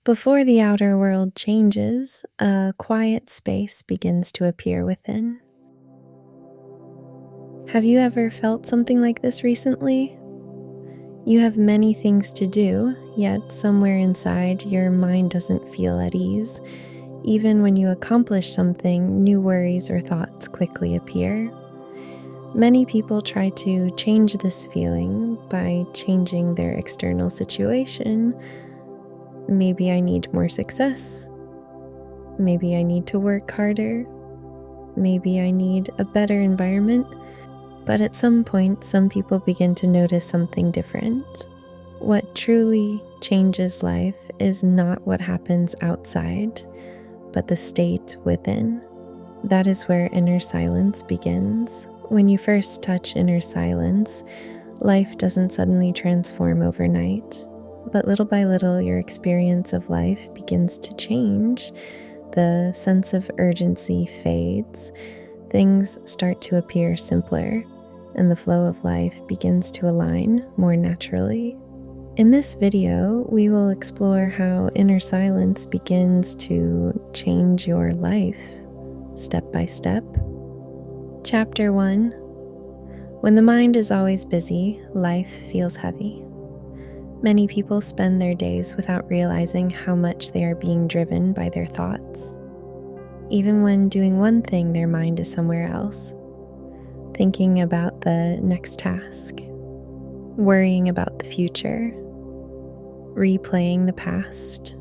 Before the outer world changes, a quiet space begins to appear within. Have you ever felt something like this recently? You have many things to do, yet somewhere inside your mind doesn't feel at ease. Even when you accomplish something, new worries or thoughts quickly appear. Many people try to change this feeling by changing their external situation. Maybe I need more success. Maybe I need to work harder. Maybe I need a better environment. But at some point, some people begin to notice something different. What truly changes life is not what happens outside, but the state within. That is where inner silence begins. When you first touch inner silence, life doesn't suddenly transform overnight. But little by little, your experience of life begins to change. The sense of urgency fades. Things start to appear simpler, and the flow of life begins to align more naturally. In this video, we will explore how inner silence begins to change your life, step by step. Chapter 1. When the mind is always busy, life feels heavy. Many people spend their days without realizing how much they are being driven by their thoughts. Even when doing one thing, their mind is somewhere else, thinking about the next task, worrying about the future, replaying the past.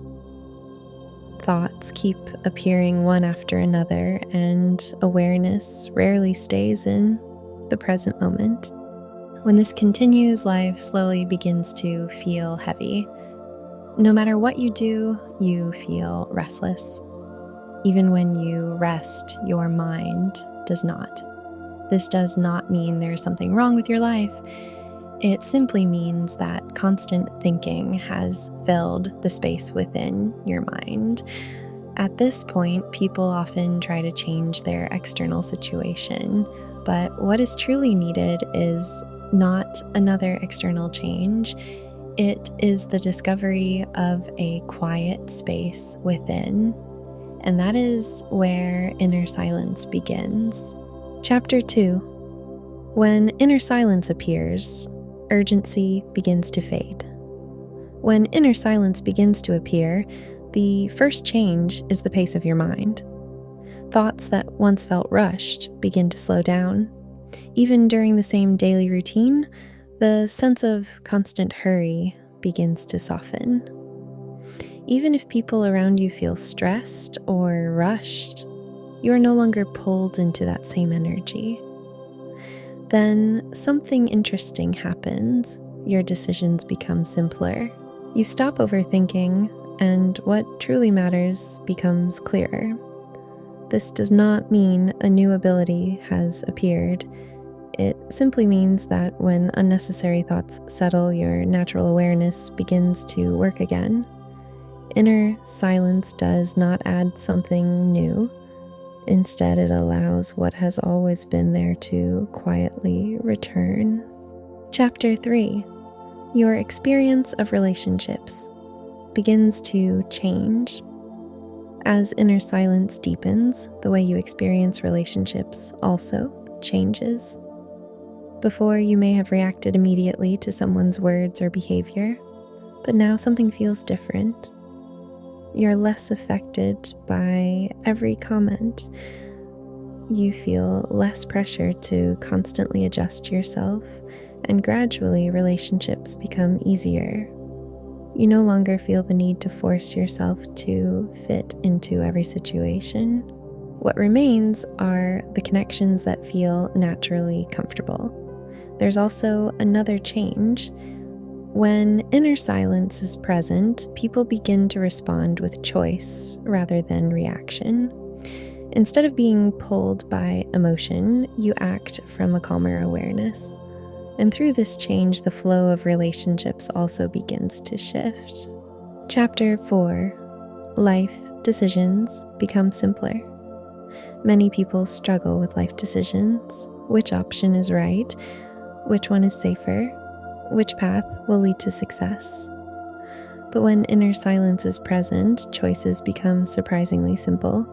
Thoughts keep appearing one after another, and awareness rarely stays in the present moment. When this continues, life slowly begins to feel heavy. No matter what you do, you feel restless. Even when you rest, your mind does not. This does not mean there's something wrong with your life. It simply means that constant thinking has filled the space within your mind. At this point, people often try to change their external situation, but what is truly needed is not another external change. It is the discovery of a quiet space within, and that is where inner silence begins. Chapter 2. When inner silence appears, urgency begins to fade. When inner silence begins to appear, the first change is the pace of your mind. Thoughts that once felt rushed begin to slow down. Even during the same daily routine, the sense of constant hurry begins to soften. Even if people around you feel stressed or rushed, you are no longer pulled into that same energy. Then something interesting happens. Your decisions become simpler. You stop overthinking, and what truly matters becomes clearer. This does not mean a new ability has appeared. It simply means that when unnecessary thoughts settle, your natural awareness begins to work again. Inner silence does not add something new. Instead, it allows what has always been there to quietly return. Chapter 3. Your experience of relationships begins to change. As inner silence deepens, the way you experience relationships also changes. Before, you may have reacted immediately to someone's words or behavior, but now something feels different. You're less affected by every comment. You feel less pressure to constantly adjust yourself, and gradually relationships become easier. You no longer feel the need to force yourself to fit into every situation. What remains are the connections that feel naturally comfortable. There's also another change. When inner silence is present, people begin to respond with choice rather than reaction. Instead of being pulled by emotion, you act from a calmer awareness. And through this change, the flow of relationships also begins to shift. Chapter 4. Life decisions become simpler. Many people struggle with life decisions. Which option is right? Which one is safer? Which path will lead to success? But when inner silence is present, choices become surprisingly simple.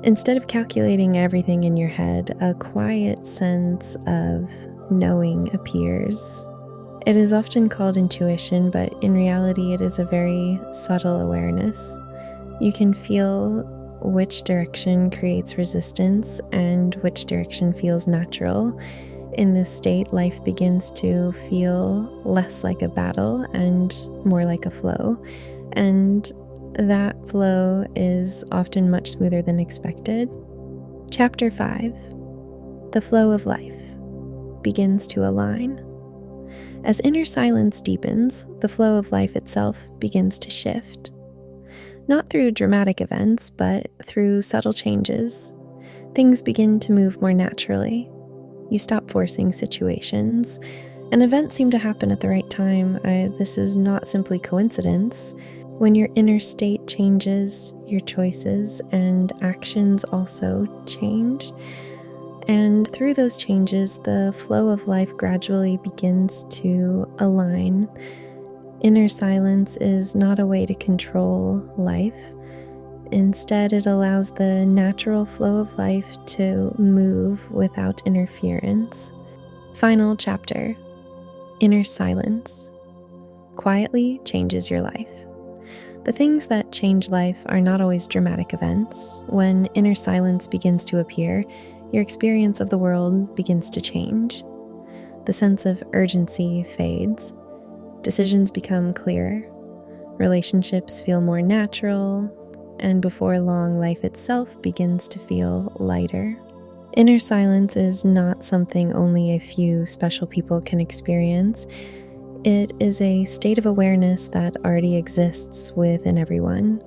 Instead of calculating everything in your head, a quiet sense of knowing appears. It is often called intuition, but in reality, it is a very subtle awareness. You can feel which direction creates resistance and which direction feels natural. In this state, life begins to feel less like a battle and more like a flow. And that flow is often much smoother than expected. Chapter 5: The Flow of Life begins to align. As inner silence deepens, the flow of life itself begins to shift. Not through dramatic events, but through subtle changes. Things begin to move more naturally. You stop forcing situations, and events seem to happen at the right time. This is not simply coincidence. When your inner state changes, your choices and actions also change. And through those changes, the flow of life gradually begins to align. Inner silence is not a way to control life. Instead, it allows the natural flow of life to move without interference. Final chapter: Inner silence quietly changes your life. The things that change life are not always dramatic events. When inner silence begins to appear, your experience of the world begins to change. The sense of urgency fades. Decisions become clearer. Relationships feel more natural. And before long, life itself begins to feel lighter. Inner silence is not something only a few special people can experience. It is a state of awareness that already exists within everyone.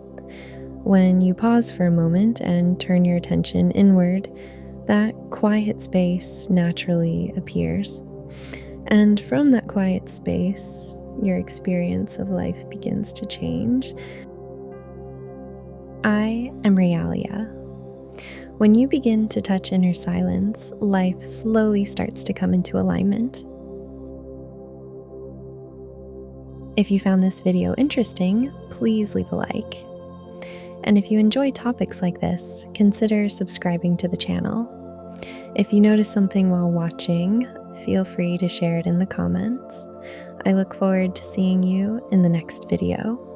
When you pause for a moment and turn your attention inward, that quiet space naturally appears. And from that quiet space, your experience of life begins to change. I am Realia. When you begin to touch inner silence, life slowly starts to come into alignment. If you found this video interesting, please leave a like. And if you enjoy topics like this, consider subscribing to the channel. If you notice something while watching, feel free to share it in the comments. I look forward to seeing you in the next video.